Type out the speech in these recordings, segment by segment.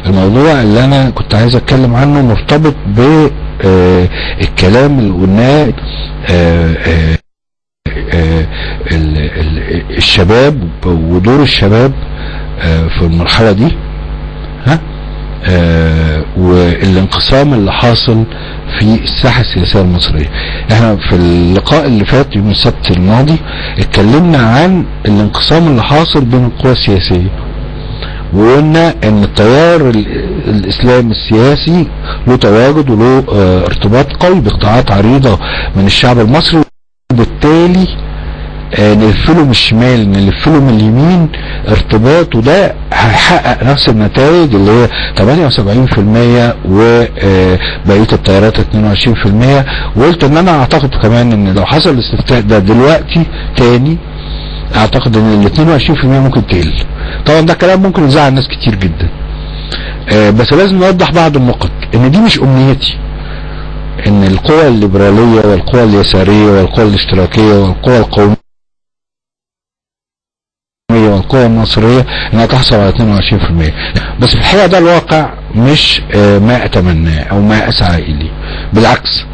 الموضوع اللي انا كنت عايز اتكلم عنه مرتبط بالكلام اللي قلناه، الشباب ودور الشباب في المرحلة دي، والانقسام اللي حاصل في الساحة السياسية المصرية. احنا في اللقاء اللي فات يوم السبت الماضي اتكلمنا عن الانقسام اللي حاصل بين القوى السياسية، وقلنا ان التيار الاسلامي السياسي له تواجد وله ارتباط قوي بقطاعات عريضة من الشعب المصري، وبالتالي نلفله من الشمال نلفله من اليمين ارتباط، وده هيحقق نفس النتائج اللي هي 78% وبقية التيارات 22%. وقلت ان انا اعتقد كمان ان لو حصل الاستفتاء ده دلوقتي تاني، اعتقد ان ال 22% ممكن تقل. طبعا ده كلام ممكن يزعل ناس كتير جدا، بس لازم نوضح بعض النقط ان دي مش امنيتي، ان القوى الليبرالية والقوى اليسارية والقوى الاشتراكية والقوى القومية والقوى النصرية انها تحصل على 22%. بس في الحقيقة ده الواقع مش ما اتمناه او ما اسعى اليه، بالعكس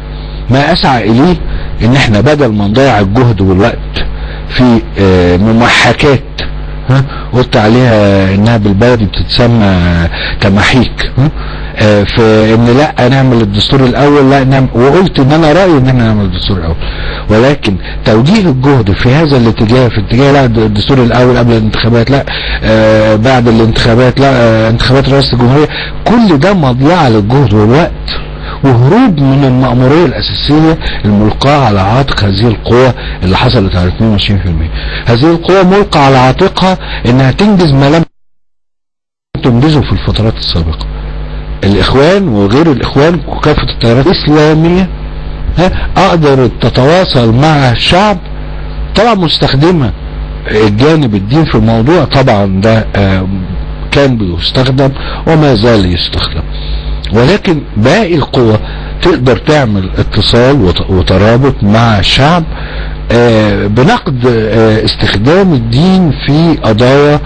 ما اسعى اليه ان احنا بدل ما نضيع الجهد والوقت في ممحكات قلت عليها انها بالبلدي بتتسمى تماحيك، في ان لا نعمل الدستور الاول، لا نعمل، وقلت ان انا رأيي ان احنا نعمل الدستور الاول، ولكن توجيه الجهد في هذا الاتجاه، في اتجاه لا الدستور الاول قبل الانتخابات، لا بعد الانتخابات، لا انتخابات رئاسة الجمهورية، كل ده مضيعة للجهد والوقت وهروب من المأمورية الأساسية الملقاة على عاتق هذه القوى اللي حصلت على 22%. هذه القوى ملقى على عاتقها انها تنجز ما لم تنجزه في الفترات السابقة. الإخوان وغير الإخوان وكافة التيارات الإسلامية أقدر تتواصل مع الشعب، طبعا مستخدمة الجانب الدين في الموضوع، طبعا ده كان بيستخدم وما زال يستخدم، ولكن باقي القوى تقدر تعمل اتصال وترابط مع الشعب بنقد استخدام الدين في قضايا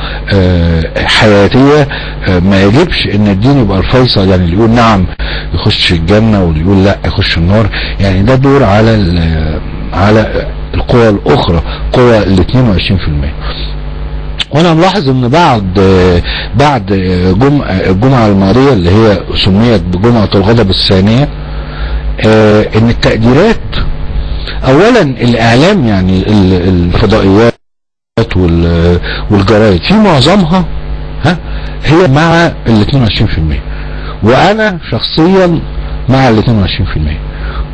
حياتية. ما يجبش ان الدين يبقى الفيصل، يعني اللي يقول نعم يخش الجنة واللي يقول لا يخش النار، يعني ده دور على القوى الاخرى، قوى ال 22%. وانا ملاحظ ان بعد الجمعة الماضية اللي هي سميت بجمعة الغضب الثانية، ان التقديرات اولا الاعلام، يعني الفضائيات والجرايد في معظمها هي مع ال 22%، وانا شخصيا مع ال 22%،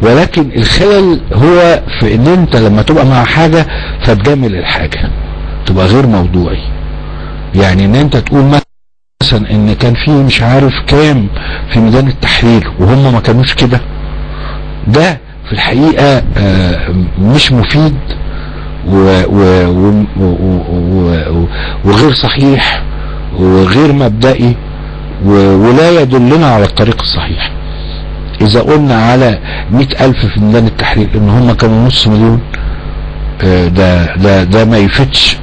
ولكن الخلل هو في ان انت لما تبقى مع حاجة فتجامل الحاجة، تبقى غير موضوعي. يعني ان انت تقول مثلا ان كان في مش عارف كام في ميدان التحرير وهم ما كانوش كده، ده في الحقيقة مش مفيد وغير صحيح وغير مبدئي ولا يدلنا على الطريق الصحيح. اذا قلنا على 100,000 في ميدان التحرير ان هم كانوا نص مليون، ده ما يفتش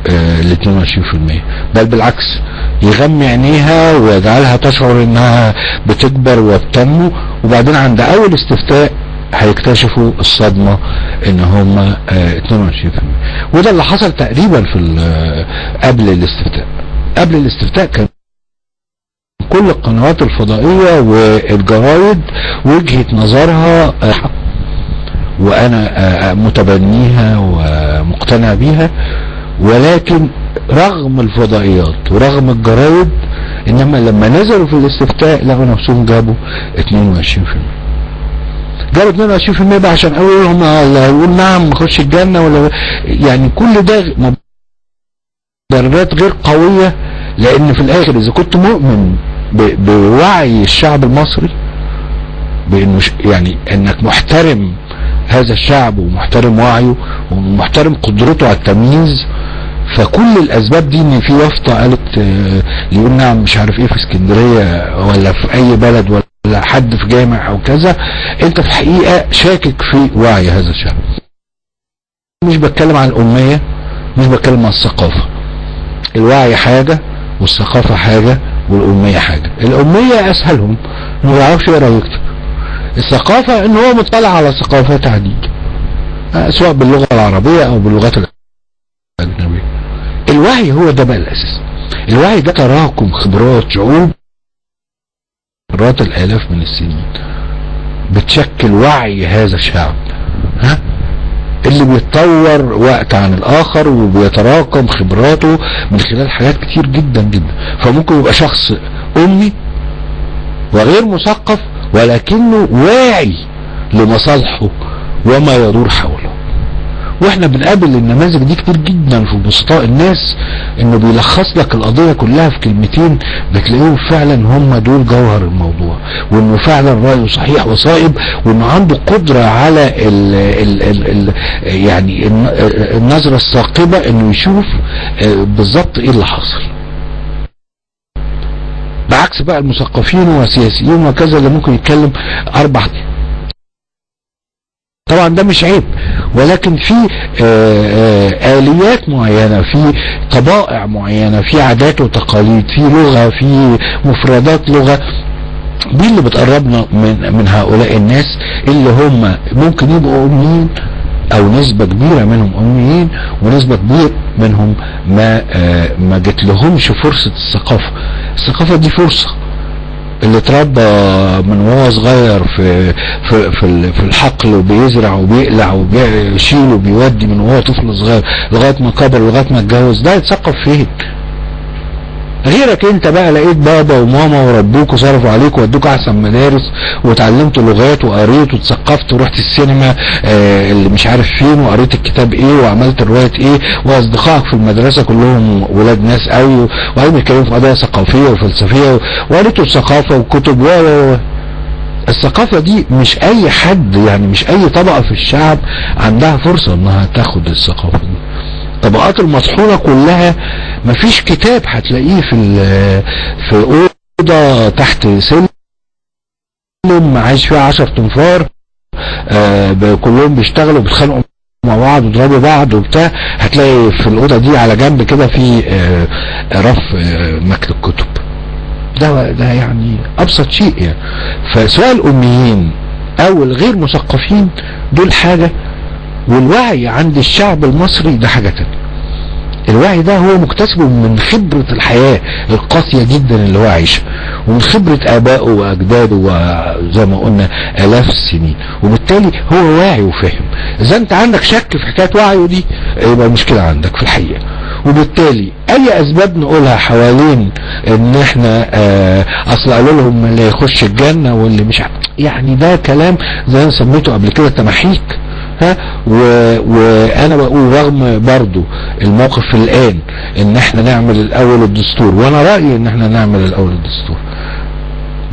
ال 22%، بل بالعكس يغمي عينيها ويجعلها تشعر انها بتكبر وبتنمو، وبعدين عند اول استفتاء هيكتشفوا الصدمة ان هم 22%. وده اللي حصل تقريبا في قبل الاستفتاء كان كل القنوات الفضائية والجرايد وجهة نظرها، وانا متبنيها ومقتنع بيها، ولكن رغم الفضائيات ورغم الجرايد، انما لما نزلوا في الاستفتاء لقوا نفسهم جابوا 22%. جابوا 22% بقى عشان اولهم اللي هيقول نعم نخش الجنة ولا، يعني كل ده مبررات غير قوية. لان في الاخر اذا كنت مؤمن بوعي الشعب المصري، بانه يعني انك محترم هذا الشعب ومحترم وعيه ومحترم قدرته على التمييز، فكل الاسباب دي ان في يافطة قالت يقول نعم مش عارف ايه في اسكندرية ولا في اي بلد ولا حد في جامع او كذا، انت في الحقيقة شاكك في وعي هذا الشعب. مش بتكلم عن الامية، مش بتكلم عن الثقافة. الوعي حاجة والثقافة حاجة والامية حاجة. الامية اسهلهم انه ما يعرفش يقرا ويكتب. الثقافة ان هو مطلع على ثقافات عديدة سواء باللغة العربية او باللغات الاجنبية. الوعي هو ده بقى الاساس. الوعي ده تراكم خبرات شعوب مرات الالاف من السنين بتشكل وعي هذا الشعب، اللي بيتطور وقت عن الاخر وبيتراكم خبراته من خلال حاجات كتير جدا جدا. فممكن يبقى شخص امي وغير مثقف ولكنه واعي لمصالحه وما يدور حوله. واحنا بنقابل النماذج دي كتير جدا في بسطاء الناس، انه بيلخص لك القضية كلها في كلمتين بتلاقيهم فعلا هم دول جوهر الموضوع، وانه فعلا رأيه صحيح وصائب، وانه عنده قدرة على يعني النظرة الثاقبة انه يشوف بالظبط ايه اللي حاصل. بعكس بقى المثقفين والسياسيين وكذا اللي ممكن يتكلم 4. طبعا ده مش عيب، ولكن في آليات معينة، في طبائع معينة، في عادات وتقاليد، في لغة، في مفردات لغة، دي اللي بتقربنا من هؤلاء الناس اللي هم ممكن يبقوا أميين او نسبة كبيرة منهم أميين، ونسبة كبيرة منهم ما جت لهمش فرصة الثقافة. الثقافة دي فرصة. اللي اتربى من وهو صغير في الحقل وبيزرع وبيقلع وبيشيل وبيودي من وهو طفل صغير لغاية ما كبر لغاية ما اتجوز، ده يتثقف فين؟ غيرك انت بقى لقيت بابا وماما وربوك وصرفوا عليك وودوك احسن مدارس وتعلمت لغات وقريت وتثقفت ورحت السينما اللي مش عارف فين وقريت الكتاب ايه وعملت رواية ايه، واصدقائك في المدرسة كلهم ولاد ناس قوي وقاعدين بيتكلموا في قضايا ثقافية وفلسفية وقريتوا الثقافة وكتب الثقافة دي مش اي حد، يعني مش اي طبقة في الشعب عندها فرصة انها تاخد الثقافة دي. طبقات المطحونة كلها مفيش كتاب هتلاقيه في اوضة تحت سلم عايش فيها 10 تنفار كلهم بيشتغلوا بيتخانقوا مع بعض ويضربوا بعض وبتاع، هتلاقي في الاوضة دي على جنب كده في رف مكتب كتب. ده يعني ابسط شيء يعني. فسواء الاميين او الغير مثقفين دول حاجة، والوعي عند الشعب المصري ده حاجة تانية. الوعي ده هو مكتسبه من خبرة الحياة القاسية جدا اللي هو عايشها، ومن خبرة آبائه وأجداده وزي ما قلنا آلاف السنين، وبالتالي هو واعي وفاهم. إذا أنت عندك شك في حكاية وعيه دي يبقى المشكلة عندك في الحقيقة. وبالتالي أي أسباب نقولها حوالين إن إحنا أصل قالوا لهم اللي يخش الجنة واللي مش يعني ده كلام زي ما سميته قبل كده تمحيك. وانا بقول رغم برضو الموقف الان ان احنا نعمل الاول الدستور، وانا رأيي ان احنا نعمل الاول الدستور،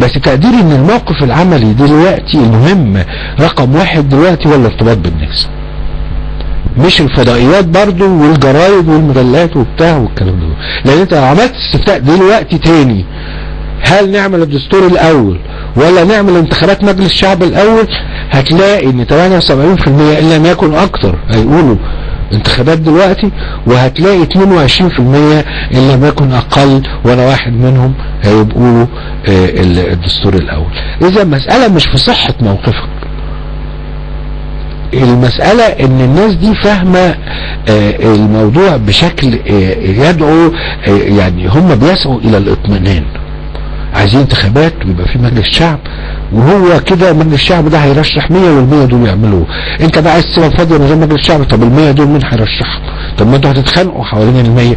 بس تقديري ان الموقف العملي دلوقتي المهم رقم 1 دلوقتي هو الارتباط بالناس، مش الفضائيات برضو والجرايد والمجلات وبتاع والكلام ده. لان انت لو عملت استفتاء دلوقتي تاني هل نعمل الدستور الاول ولا نعمل انتخابات مجلس الشعب الاول، هتلاقي ان 78% ان لم يكن اكتر هيقولوا انتخابات دلوقتي، وهتلاقي 22% ان لم يكن اقل وانا واحد منهم هيقولوا الدستور الاول. اذا المسألة مش في صحة موقفك، المسألة ان الناس دي فاهمة الموضوع بشكل يدعو، يعني هم بيسعوا الى الاطمئنان، عايزين انتخابات ويبقى في مجلس شعب، وهو كده مجلس الشعب ده هيرشح 100 وال100 دول يعملوا. انت بقى عايز تسيبها فاضيه من غير مجلس الشعب، طب ال100 دول مين هيرشحهم؟ طب ما انتوا هتتخانقوا حوالين ال100،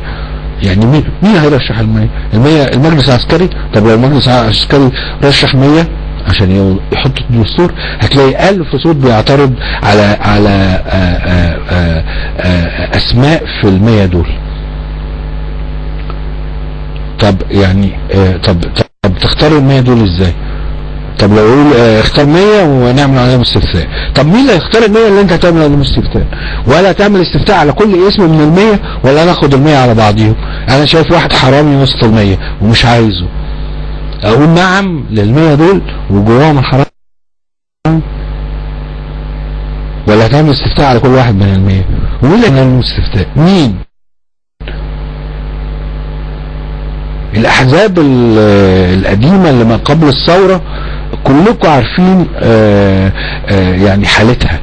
يعني مين هيرشح ال100؟ المجلس العسكري؟ طب لو المجلس العسكري رشح 100 عشان يحطوا الدستور، هتلاقي 1000 صوت بيعترض على اسماء في ال100 دول. طب يعني طب تختار ال100 دول ازاي؟ طب لو يقول اختار 100 ونعمل عليهم استفتاء، طب مين اللي هيختار ال100 اللي انت هتعمل عليهم استفتاء؟ ولا تعمل استفتاء على كل اسم من ال100 ولا ناخد ال100 على بعضيهم؟ انا شايف واحد حرامي وسط ال100 ومش عايزه، اقول نعم لل100 دول وجواهم الحرام، ولا هتعمل استفتاء على كل واحد من ال100؟ ومين اللي هيعمل استفتاء؟ مين؟ الاحزاب القديمة اللي ما قبل الثورة كلكم عارفين يعني حالتها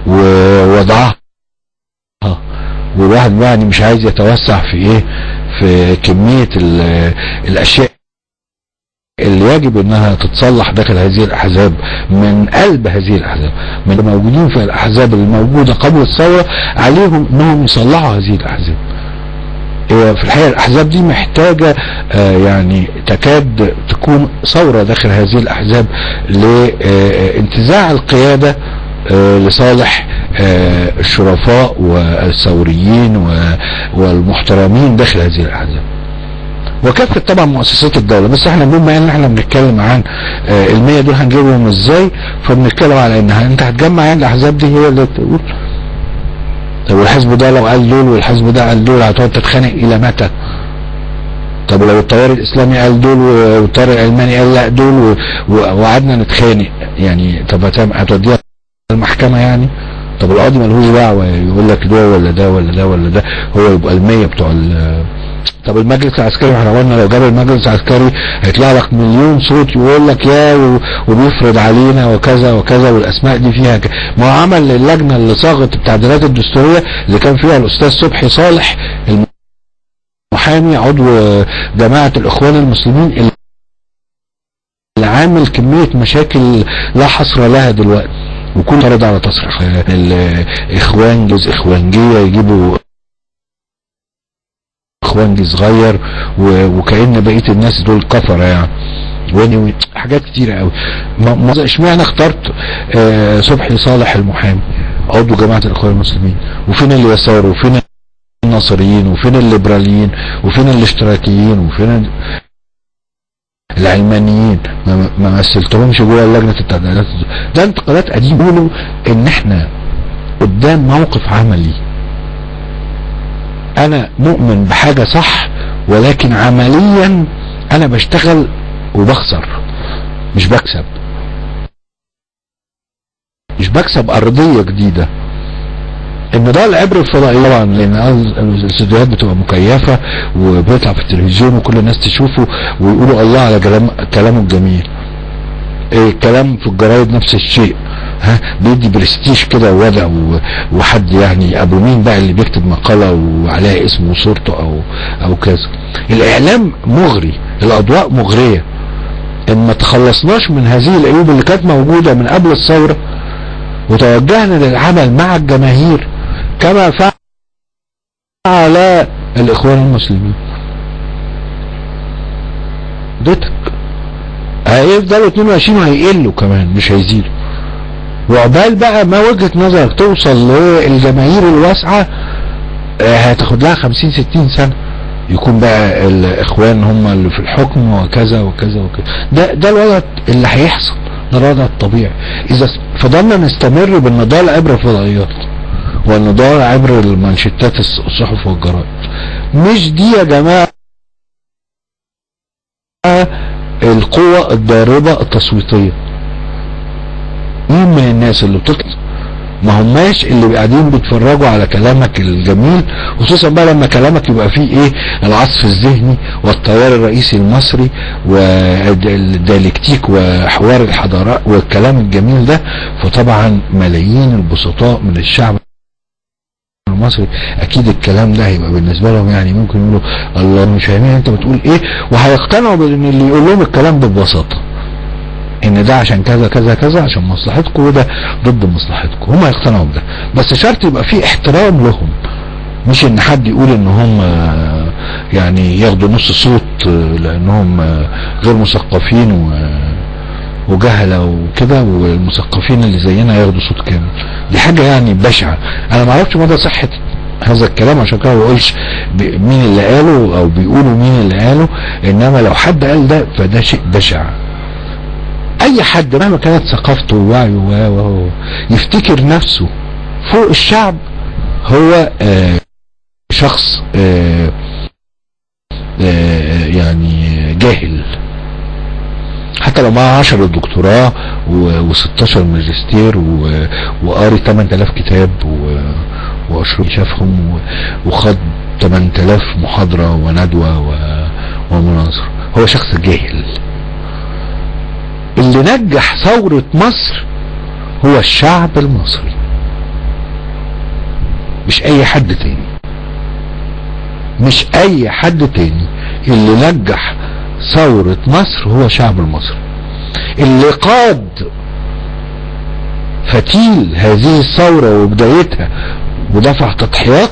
ووضعها، والواحد يعني مش عايز يتوسع في ايه، في كمية الاشياء اللي يجب انها تتصلح داخل هذه الاحزاب، من قلب هذه الاحزاب، من الموجودين في الاحزاب الموجودة قبل الثورة عليهم انهم يصلحوا هذه الاحزاب. في الحقيقة الاحزاب دي محتاجة يعني تكاد تكون ثورة داخل هذه الاحزاب لانتزاع القيادة لصالح الشرفاء والثوريين والمحترمين داخل هذه الاحزاب، وكافة طبعا مؤسسات الدولة. بس احنا بما ان احنا بنتكلم عن ال100 دول هنجيبهم ازاي، فبنتكلم على انها انت هتجمع يعني الاحزاب دي هي اللي تقول طب والحزب ده لو قال دول والحزب ده قال دول هتقعد تتخانق الى متى؟ طب لو التيار الاسلامي قال دول والتيار العلماني قال لا دول وقعدنا نتخانق، يعني طب هتوديها المحكمة يعني؟ طب القاضي ملهوش دعوة يقول لك ده ولا ده ولا ده ولا ده، هو يبقى ال100 بتوع طب المجلس العسكري، احنا قلنا لو جاب المجلس العسكري هيطلع لك مليون صوت يقول لك يا وبيفرض علينا وكذا وكذا، والاسماء دي فيها ما هو عمل اللجنة اللي صاغت التعديلات الدستورية اللي كان فيها الاستاذ صبحي صالح المحامي عضو جماعة الاخوان المسلمين اللي عامل كمية مشاكل لا حصر لها دلوقتي، وكل فرض على تصريح الاخوان جزء اخوانجية يجيبوا اخوانجي صغير وكأن بقية الناس دول كفرة يعني، حاجات كتيرة قوي. اشمعنى اخترت صبحي صالح المحامي عضو جماعة الاخوان المسلمين، وفين اللي يسار وفين الناصريين وفين الليبراليين وفين الاشتراكيين وفين العلمانيين؟ ما مثلتهمش جوه لجنة التعديلات. ده انتقادات قديمة. يقولوا ان احنا قدام موقف عملي، انا مؤمن بحاجة صح ولكن عمليا انا بشتغل وبخسر، مش بكسب ارضية جديدة. ان ده العبر الفضائي طبعا، لان الاستوديوهات بتبقى مكيفة وبيطلع في التلفزيون وكل الناس تشوفه ويقولوا الله على كلامه الجميل. الكلام في الجرايد نفس الشيء، بيدي برستيج كده ووضع وحد يعني ابو مين بقى اللي بيكتب مقالة وعليها اسمه وصورته او كذا. الاعلام مغري، الاضواء مغرية. ان ما تخلصناش من هذه العيوب اللي كانت موجودة من قبل الثورة وتوجهنا للعمل مع الجماهير كما فعل الاخوان المسلمين، اديتك هيفضلوا 22 وهيقلوا كمان مش هيزيدوا. وعقبال بقى ما وجهة نظرك توصل للجماهير الواسعة هتاخد لها 50-60 سنة يكون بقى الاخوان هم اللي في الحكم وكذا وكذا وكذا. ده الوضع اللي هيحصل، ده الوضع الطبيعي اذا فضلنا نستمر بالنضال عبر الفضائيات والنضال عبر المانشيتات الصحف والجرائد. مش دي يا جماعة القوة الضاربة التصويتية. مين من الناس اللي بتطلع ما هماش اللي قاعدين بيتفرجوا على كلامك الجميل، خصوصا بقى لما كلامك يبقى فيه ايه العصف الذهني والتيار الرئيسي المصري والديالكتيك وحوار الحضارات والكلام الجميل ده. فطبعا ملايين البسطاء من الشعب المصري اكيد الكلام ده هيبقى بالنسبة لهم يعني ممكن يقولوا الله مش فاهمين انت بتقول ايه، وهيقتنعوا بان اللي يقول لهم الكلام ببساطة ان ده عشان كذا كذا كذا عشان مصلحتكم وده ضد مصلحتكم. هم يقتنعوا بده، بس شرط يبقى فيه احترام لهم، مش ان حد يقول ان هم يعني ياخدوا نص صوت لانهم غير مثقفين وجهلة وكده، والمثقفين اللي زينا ياخدوا صوت كامل. دي حاجة يعني بشعة. انا ما اعرفش مدى صحة هذا الكلام، عشان كده ما بقولش مين اللي قاله او بيقولوا مين اللي قاله، انما لو حد قال ده فده شيء بشع. اي حد مهما كانت ثقافته ووعيه يفتكر نفسه فوق الشعب هو شخص يعني جاهل، حتى لو معاه 10 دكتوراه و16 ماجستير وقاري 8000 كتاب واشرف شافهم وخد 8000 محاضرة وندوة ومناظرة. هو شخص جاهل. اللي نجح ثورة مصر هو الشعب المصري، مش اي حد تاني، مش اي حد تاني. اللي نجح ثورة مصر هو الشعب المصري. اللي قاد فتيل هذه الثورة وبدايتها ودفع تضحيات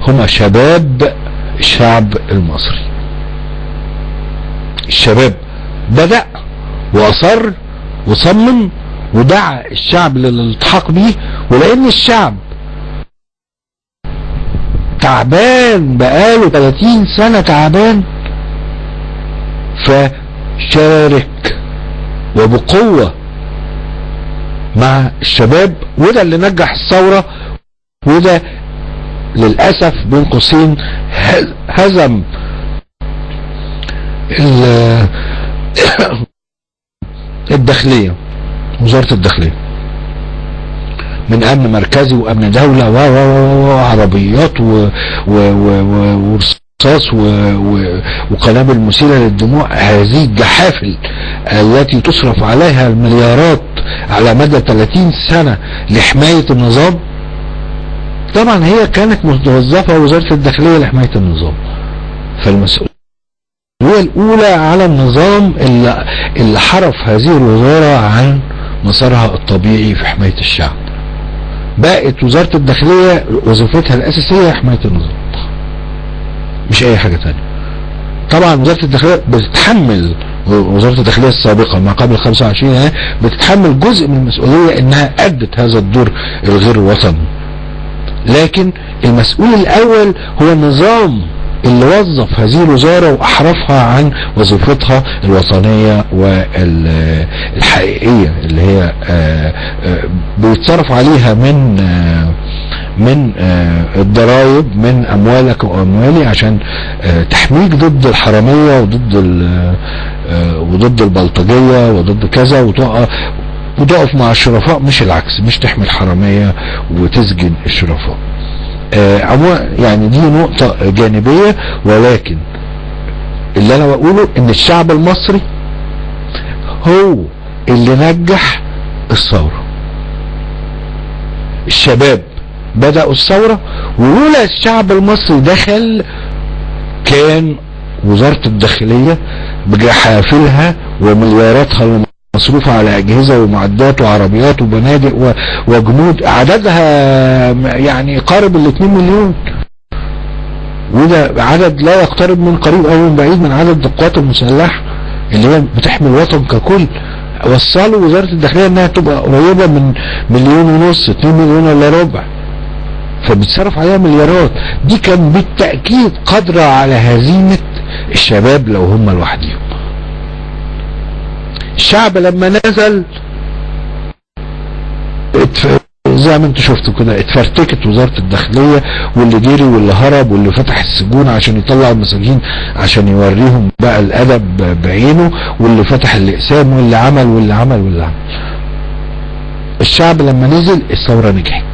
هم شباب الشعب المصري. الشباب بدأ وأصر وصمم ودعا الشعب للالتحاق به، ولأن الشعب تعبان بقاله 30 سنة تعبان، فشارك وبقوة مع الشباب، وده اللي نجح الثورة، وده للأسف بين قوسين هزم الداخلية، وزارة الداخلية من امن مركزي وامن دولة وعربيات ورصاص وقنابل مسيلة للدموع. هذه الجحافل التي تصرف عليها المليارات على مدى 30 سنة لحماية النظام، طبعا هي كانت متوظفة وزارة الداخلية لحماية النظام، فالمسؤولية الأولى على النظام اللي حرف هذه الوزارة عن مسارها الطبيعي في حماية الشعب. بقت وزارة الداخلية وظيفتها الأساسية حماية النظام، مش أي حاجة تانية. طبعا وزارة الداخلية بتتحمل، وزارة الداخلية السابقة ما قبل 25 بتتحمل جزء من المسؤولية إنها أدت هذا الدور الغير وطني، لكن المسؤول الأول هو النظام اللي وظف هذه الوزارة وأحرفها عن وظيفتها الوطنية والحقيقية اللي هي بيتصرف عليها من الضرائب، من أموالك وأموالي، عشان تحميك ضد الحرامية وضد البلطجية وضد كذا، وتقف مع الشرفاء، مش العكس، مش تحمي الحرامية وتسجن الشرفاء. يعني دي نقطة جانبية، ولكن اللي انا بقوله ان الشعب المصري هو اللي نجح الثورة. الشباب بدأوا الثورة، ولولا الشعب المصري دخل كان وزارة الداخلية بجحافلها وملياراتها مصروفة على أجهزة ومعدات وعربيات وبنادق وجنود عددها يعني قارب 2 مليون، وده عدد لا يقترب من قريب أو من بعيد من عدد القوات المسلحة اللي هي بتحمي الوطن ككل. وصلوا وزارة الداخلية انها تبقى قريبة من 1.5 مليون 2 مليون الا ربع، فبتصرف عليها مليارات. دي كان بالتأكيد قادرة على هزيمة الشباب لو هم لوحدهم. الشعب لما نزل زي ما انتوا شفتوا كده اتفرتكت وزارة الداخلية، واللي جري واللي هرب واللي فتح السجون عشان يطلع المساجين عشان يوريهم بقى الادب بعينه، واللي فتح الاقسام واللي عمل واللي عمل واللي عمل. الشعب لما نزل الثورة نجحت.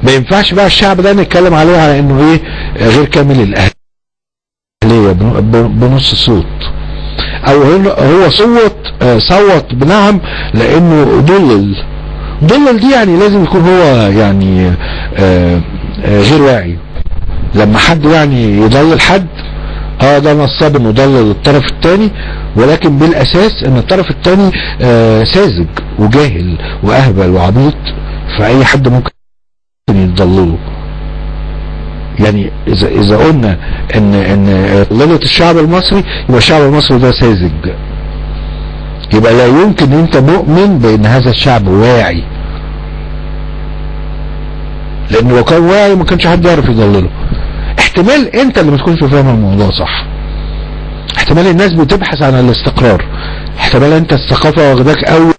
ما ينفعش بقى الشعب ده نتكلم عليه على انه ايه غير كامل الاهلية بنص صوت، او هو صوت بنعم لانه ضلل دي يعني لازم يكون هو يعني غير واعي. لما حد يعني يضلل حد ده نصاب انه يضلل الطرف الثاني، ولكن بالاساس ان الطرف الثاني ساذج وجاهل واهبل وعبيط، فاي حد ممكن يضلله. يعني اذا قلنا ان ضلالة الشعب المصري يبقى الشعب المصري ده ساذج، يبقى لا يمكن انت مؤمن بان هذا الشعب واعي، لانه لو كان واعي ما كانش حد يعرف يضلله. احتمال انت اللي ما تكونش فاهم الموضوع صح، احتمال الناس بتبحث عن الاستقرار، احتمال انت الثقافة واخداك قوي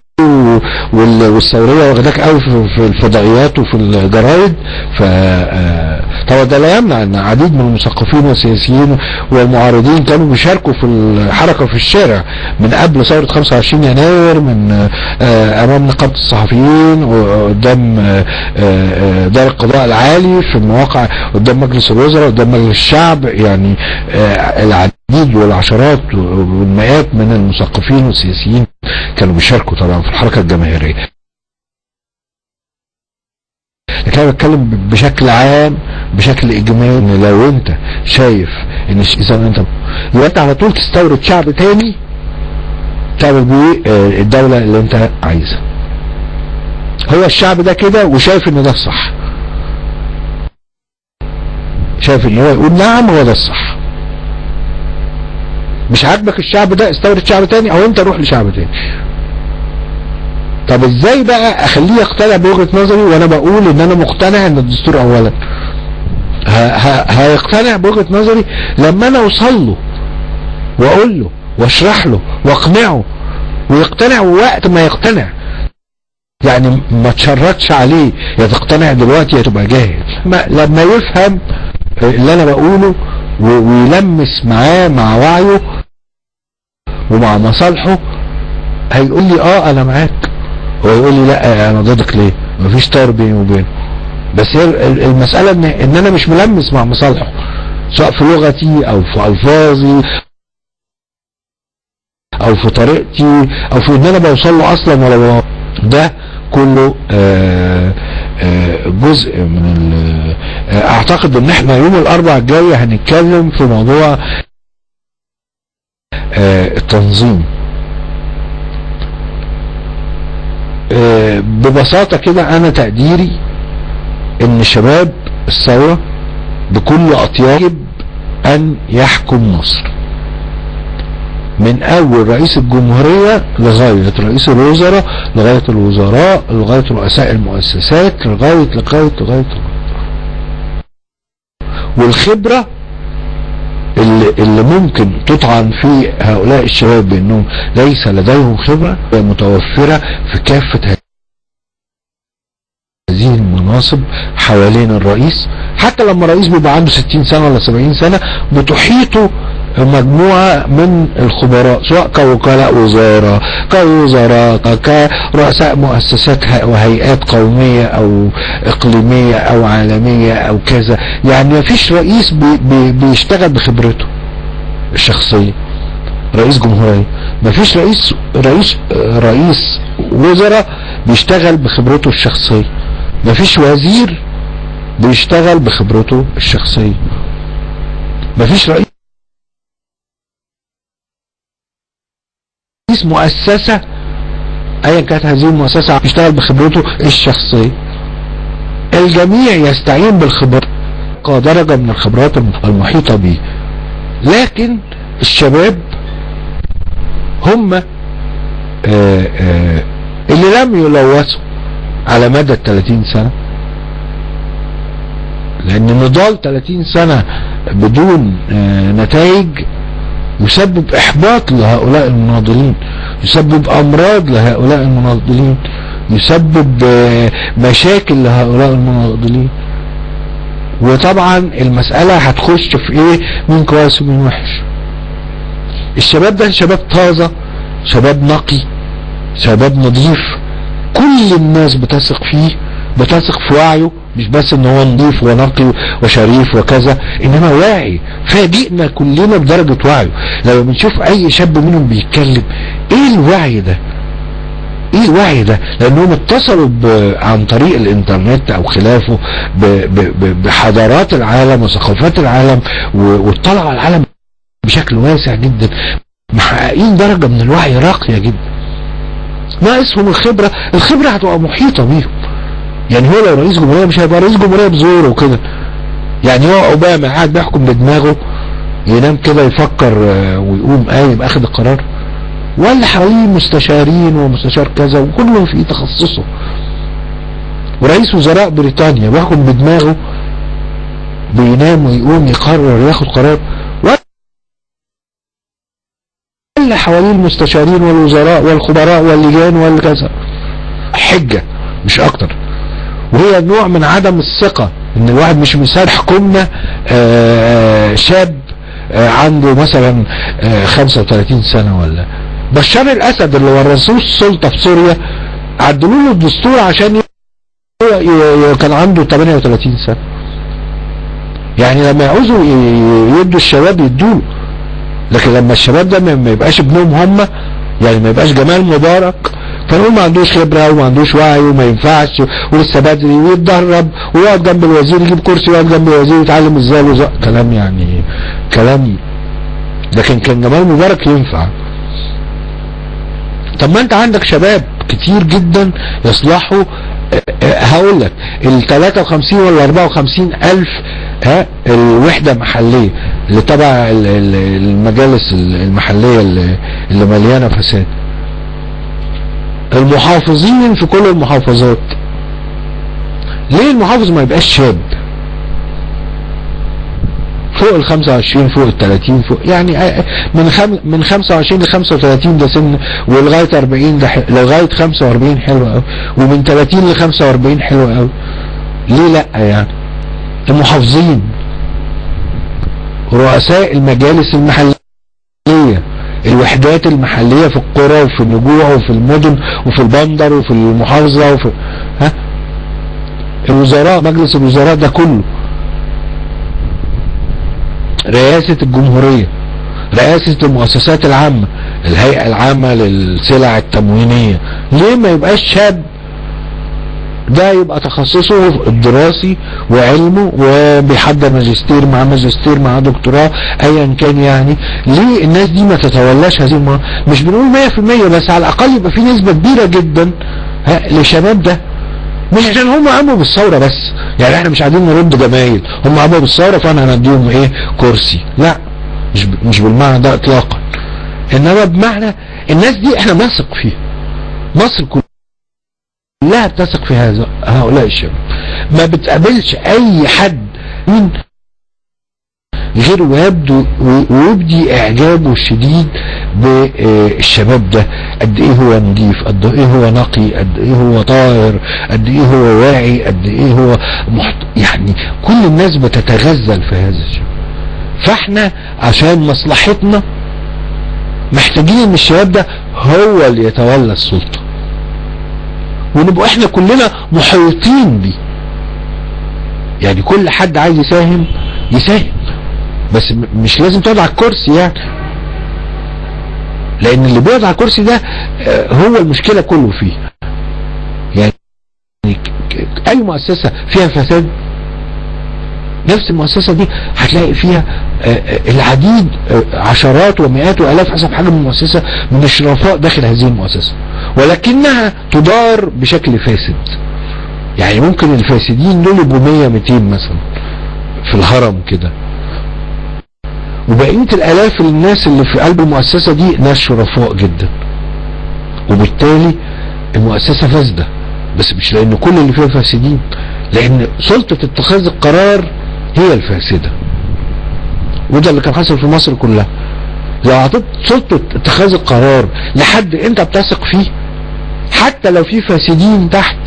والثورية واخداك قوي في الفضائيات وفي الجرايد، طبعا ده لا يمنع ان عديد من المثقفين والسياسيين والمعارضين كانوا بيشاركوا في الحركة في الشارع من قبل ثورة 25 يناير، من امام نقابة الصحفيين وقدام دار القضاء العالي، في المواقع قدام مجلس الوزراء، قدام مجلس الشعب. يعني العديد والعشرات والمئات من المثقفين والسياسيين كانوا بيشاركوا طبعا في الحركة الجماهيرية. لكن انا بتكلم بشكل عام بشكل اجمالي، ان لو انت شايف ان اذا انت يبقى انت على طول تستورد شعب تاني تعمل بيه الدولة اللي انت عايزها. هو الشعب ده كده وشايف ان ده الصح، شايف ان هو يقول نعم هو ده الصح. مش عاجبك الشعب ده استورد شعب تاني، او انت روح لشعب تاني. طب ازاي بقى اخليه يقتنع بوجهة نظري وانا بقول ان انا مقتنع ان الدستور اولا؟ هيقتنع بوجهة نظري لما انا اوصل له واقول له واشرح له واقنعه ويقتنع وقت ما يقتنع. يعني ما تشردش عليه، يا تقتنع دلوقتي يا تبقى جاهل. لما يفهم اللي انا بقوله ويلمس معاه مع وعيه ومع مصالحه هيقول لي انا معاك، ويقول لي لا انا ضدك ليه، مفيش طار بيني وبينه. بس هي المسألة ان انا مش ملمس مع مصالحه، سواء في لغتي او في الفاظي او في طريقتي او في ان انا بوصل له اصلا ولا ده كله جزء من اعتقد ان احنا يوم الاربعاء الجاي هنتكلم في موضوع التنظيم. ببساطة كده انا تقديري ان شباب الثورة بكل اطياب ان يحكم مصر، من اول رئيس الجمهورية لغاية رئيس الوزراء لغاية الوزراء لغاية رؤساء المؤسسات لغاية والخبرة اللي ممكن تطعن في هؤلاء الشباب بانهم ليس لديهم خبرة متوفرة في كافة هذه المناصب حوالين الرئيس. حتى لما الرئيس بيبقى عنده 60 سنة ولا 70 سنة بتحيطه مجموعة من الخبراء، سواء كوكلاء وزارة كوزارات كرؤساء مؤسسات وهيئات قومية او اقليمية او عالمية او كذا. يعني مفيش رئيس بيشتغل بخبرته الشخصية. رئيس جمهورية مفيش رئيس وزراء بيشتغل بخبرته الشخصية. مفيش وزير بيشتغل بخبرته الشخصية. مفيش رئيس مؤسسة ايا كانت هذه المؤسسة بيشتغل بخبرته الشخصية. الجميع يستعين بالخبرات درجة من الخبرات المحيطة به، لكن الشباب هم اللي لم يلوثوا على مدى 30 سنة، لان نضال 30 سنة بدون نتائج يسبب احباط لهؤلاء المناضلين، يسبب امراض لهؤلاء المناضلين، يسبب مشاكل لهؤلاء المناضلين. وطبعا المسألة هتخش في ايه، مين كويس ومين وحش. الشباب ده شباب طازة، شباب نقي، شباب نظيف، كل الناس بتثق فيه، بتثق في وعيه، مش بس ان هو نظيف ونقي وشريف وكذا، انما واعي. فاجئنا كلنا بدرجة وعيه. لما بنشوف اي شاب منهم بيتكلم، ايه الوعي ده، ايه الوعي ده؟ لانهم اتصلوا عن طريق الانترنت او خلافه بحضارات العالم وثقافات العالم، واطلعوا على العالم بشكل واسع جدا، محققين درجة من الوعي راقية جدا. ناقصهم الخبرة. الخبرة هتبقى محيطة بيهم. يعني هو لو رئيس جمهورية مش هيبقى رئيس جمهورية بزوره وكده. يعني هو اوباما قاعد بيحكم بدماغه، ينام كده يفكر ويقوم قايم اخد القرار، ولا حواليه مستشارين ومستشار كذا وكله في تخصصه. ورئيس وزراء بريطانيا بيحكم بدماغه، بينام ويقوم يقرر ياخد قرار، ولا حواليه المستشارين والوزراء والخبراء واللجان والكذا. حجة مش اكتر. وهي نوع من عدم الثقة ان الواحد مش مثال حكومنا شاب عنده مثلا 35 سنة. ولا بشار الاسد اللي ورثوه السلطة في سوريا عدلوا له الدستور عشان كان عنده 38 سنة. يعني لما يعوزوا يدوا الشباب يدوه، لكن لما الشباب ده ما يبقاش ابنهم هم، يعني ما يبقاش جمال مبارك، فنقول ما عندوش خبرة وما عندوش وعي وما ينفعش ولسه بدري، ويتدرب ويقعد جنب الوزير، يجيب كرسي ويقعد جنب الوزير ويتعلم ازاي الوزراء. كلام يعني كلام. لكن كان جمال مبارك ينفع. طب ما انت عندك شباب كتير جدا يصلحوا. هقول لك ال 53 ولا 54 الف الوحدة محلية اللي تبع المجالس المحلية اللي مليانة فساد، المحافظين في كل المحافظات، ليه المحافظ ما يبقاش شاب فوق ال 25 فوق ال 30 فوق، يعني من 25 ل 35 ده سن، ولغايه 40 ده لغايه 45 حلو قوي، ومن 30 ل 45 حلو قوي. ليه لا؟ يعني المحافظين، رؤساء المجالس المحليه، الوحدات المحليه في القرى وفي النجوع وفي المدن وفي البندر وفي المحافظه وفي الوزراء، مجلس الوزراء ده كله، رئاسة الجمهورية، رئاسة المؤسسات العامة، الهيئة العامة للسلع التموينية. ليه ما يبقاش شاب ده يبقى تخصصه الدراسي وعلمه وبيحضر ماجستير مع ماجستير مع دكتوراه ايا كان؟ يعني ليه الناس دي ما تتولاش هذه مش بنقول 100%، بس على الاقل يبقى في نسبة كبيرة جدا للشباب ده، مش عشان هم قاموا بالثورة بس. يعني احنا مش قاعدين نرد جمايل، هم قاموا بالثورة فانا هنديهم ايه كرسي، لا مش بالمعنى ده اطلاقا، انما بمعنى الناس دي احنا نثق فيها، مصر كلها بتثق في هؤلاء الشباب. ما بتقابلش اي حد من غير ويبدي اعجابه الشديد بالشباب ده، قد ايه هو نظيف، قد ايه هو نقي، قد ايه هو طاهر، قد ايه هو واعي، قد ايه هو يعني كل الناس بتتغزل في هذا الشباب. فاحنا عشان مصلحتنا محتاجين ان الشباب ده هو اللي يتولى السلطة، ونبقى احنا كلنا محيطين بيه. يعني كل حد عايز يساهم، بس مش لازم تقعد على الكرسي يعني، لان اللي بيقعد على الكرسي ده هو المشكلة كله فيه. يعني اي مؤسسة فيها فساد، نفس المؤسسة دي هتلاقي فيها العديد، عشرات ومئات والاف حسب حجم المؤسسة من الشرفاء داخل هذه المؤسسة، ولكنها تدار بشكل فاسد. يعني ممكن الفاسدين دول يبقوا 100 200 مثلا في الهرم كده، وبقية الالاف الناس اللي في قلب المؤسسة دي ناس شرفاء جدا، وبالتالي المؤسسة فاسدة. بس مش لان كل اللي فيها فاسدين، لان سلطة اتخاذ القرار هي الفاسدة، وده اللي كان حصل في مصر كلها. لو اعطيت سلطة اتخاذ القرار لحد انت بتثق فيه، حتى لو في فاسدين تحت،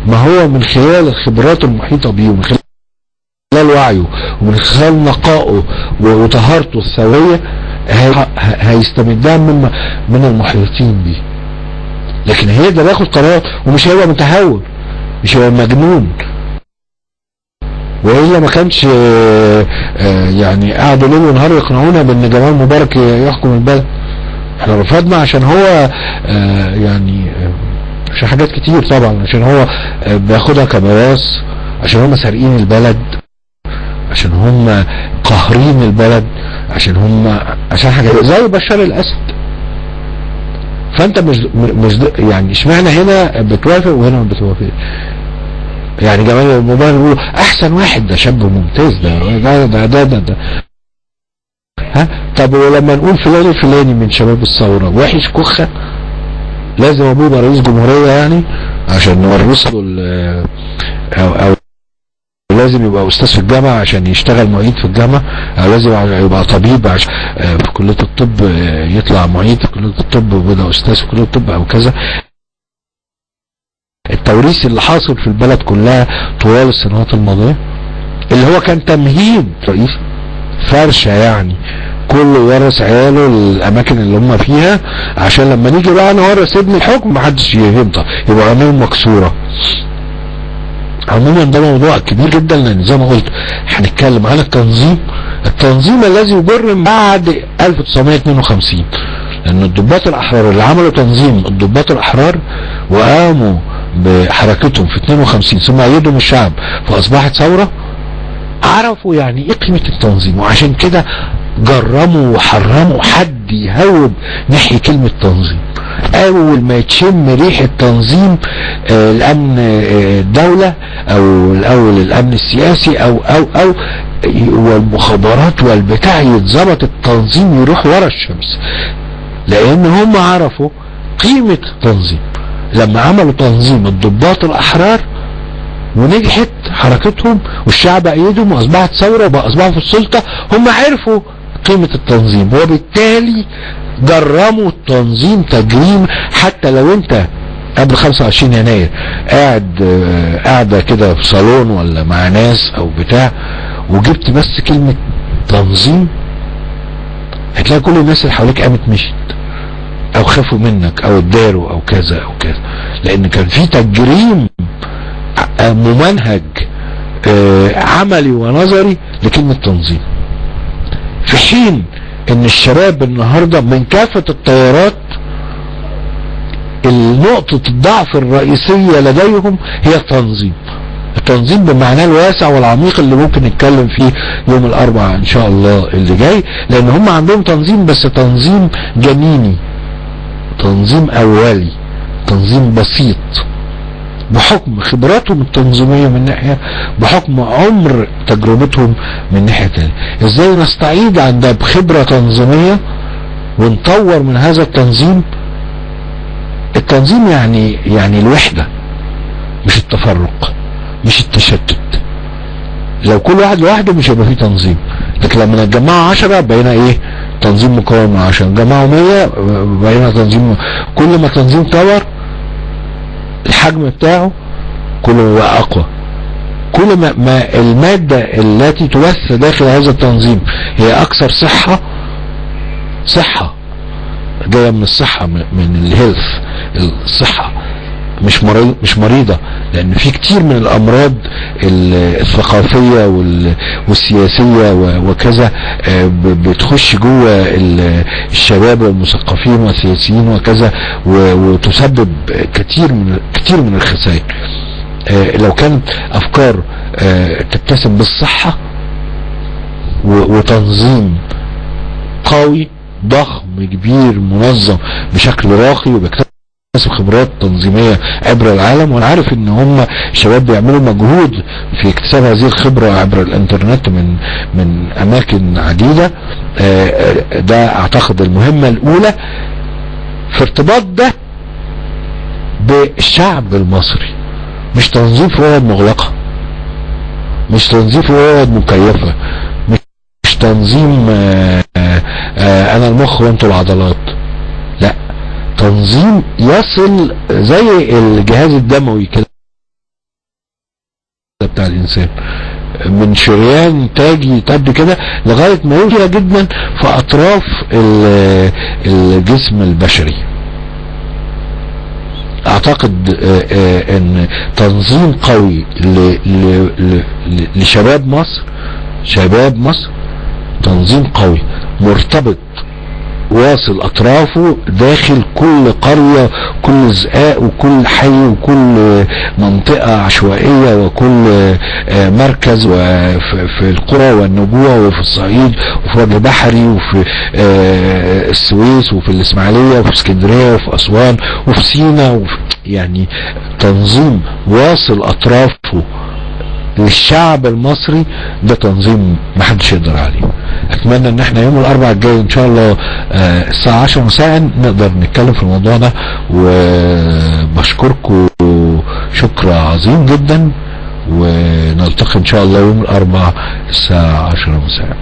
ما هو من خلال الخبرات المحيطة بيه، ومن خلال وعيه، ومن خلال نقائه وطهارته الثوية، هيستمدها من المحيطين بيه. لكن هيقدر ياخد قرار، ومش هيبقى متهور، مش هيبقى مجنون، وإلا ما كانش يعني قعدوا ليل ونهار يقنعونا بان جمال مبارك يحكم البلد. احنا رفضنا عشان هو يعني عشان حاجات كتير طبعا، عشان هو بياخدها كميراث، عشان هم سارقين البلد، عشان هم قاهرين البلد، عشان حاجات زي بشار الاسد. فانت مش يعني اشمعنى هنا بتوافق وهنا ما بتوافقش؟ يعني جمال مبارك بيقولوا احسن واحد ده شاب ممتاز، ده طب ولما نقول فلان الفلاني من شباب الثورة وحش كخة، لازم ابوه يبقى رئيس جمهورية يعني عشان نورثه او لازم يبقى استاذ في الجامعة عشان يشتغل معيد في الجامعة، او لازم يبقى طبيب عشان في كلية الطب يطلع معيد في كلية الطب ويبقى استاذ في كلية الطب او كذا. التوريث اللي حاصل في البلد كلها طوال السنوات الماضية، اللي هو كان تمهيد رئيسي فرشة يعني كله ورث عياله الاماكن اللي هم فيها، عشان لما نيجي بقى نورث ابن الحكم محدش يهمطه، يبقى عينيهم مكسوره. عموما ده موضوع كبير جدا، لان زي ما قلت هنتكلم عن التنظيم الذي يبرم بعد 1952، لان الضباط الاحرار اللي عملوا تنظيم الضباط الاحرار وقاموا بحركتهم في 52 ثم ايدهم الشعب فاصبحت ثوره، عرفوا يعني ايه قيمة التنظيم، وعشان كده جرموا وحرموا حد يهوب ناحية كلمة تنظيم. اول ما يتشم ريحة تنظيم الامن الدولة او الاول الامن السياسي او والمخابرات والبتاع يتظبط التنظيم يروح ورا الشمس، لان هم عرفوا قيمة التنظيم لما عملوا تنظيم الضباط الاحرار ونجحت حركتهم والشعب ايدهم واصبحت ثورة واصبحوا في السلطة. هم عرفوا قيمة التنظيم وبالتالي جرموا التنظيم تجريم. حتى لو انت قبل 25 يناير قاعدة كده في صالون ولا مع ناس او بتاع وجبت بس كلمة تنظيم، هتلاقي كل الناس اللي حواليك قامت مشيت او خافوا منك او اتداروا او كذا او كذا، لان كان في تجريم ممنهج عملي ونظري لكلمة تنظيم، في حين ان الشباب النهاردة من كافة التيارات نقطة الضعف الرئيسية لديهم هي التنظيم بمعناه الواسع والعميق اللي ممكن نتكلم فيه يوم الاربعاء ان شاء الله اللي جاي، لان هم عندهم تنظيم بس تنظيم جنيني، تنظيم اولي، تنظيم بسيط، بحكم خبراتهم التنظيمية من ناحية، بحكم عمر تجربتهم من ناحية تانية. ازاي نستعيد عن ده بخبرة تنظيمية ونطور من هذا التنظيم يعني الوحدة مش التفرق مش التشتت. لو كل واحد لوحده مش هيبقى فيه تنظيم، لكن لما نتجمعوا 10 بقينا ايه؟ تنظيم مكون من 10، نجمعوا 100 بقينا تنظيم. كل ما تنظيم طور الحجم بتاعه كل ما بقى اقوى، كل ما المادة التي تبث داخل هذا التنظيم هي اكثر صحة جاية من الصحة، من الهيلث، الصحة مش مريضة، لان في كتير من الامراض الثقافية والسياسية وكذا بتخش جوه الشباب والمثقفين والسياسيين وكذا وتسبب كتير من الخسائر. لو كانت افكار تتسم بالصحة وتنظيم قوي ضخم كبير منظم بشكل راقي وبيكتسب خبرات تنظيمية عبر العالم، وانا عارف ان هم الشباب بيعملوا مجهود في اكتساب هذه الخبرة عبر الانترنت من اماكن عديدة. ده اعتقد المهمة الاولى في ارتباط ده بالشعب المصري، مش تنظيم في اوض مغلقة، مش تنظيم في اوض مكيفة، مش تنظيم انا المخ وانتوا العضلات، لا، تنظيم يصل زي الجهاز الدموي كده بتاع الانسان من شريان تاجي تبدو كده لغاية ما يوصل جدا في اطراف الجسم البشري. اعتقد ان تنظيم قوي لشباب مصر تنظيم قوي مرتبط واصل اطرافه داخل كل قرية، كل زقاق وكل حي وكل منطقة عشوائية وكل مركز، وفي القرى والنجوع وفي الصعيد وفي وجه بحري وفي السويس وفي الاسماعيلية وفي اسكندرية وفي اسوان وفي سينا يعني تنظيم واصل اطرافه للشعب المصري. ده تنظيم محدش يقدر عليه. اتمنى ان احنا يوم الاربعاء الجاي ان شاء الله الساعة 10 مساء نقدر نتكلم في الموضوع ده، وبشكركم شكر عظيم جدا، ونلتقي ان شاء الله يوم الاربعاء الساعة 10 مساء.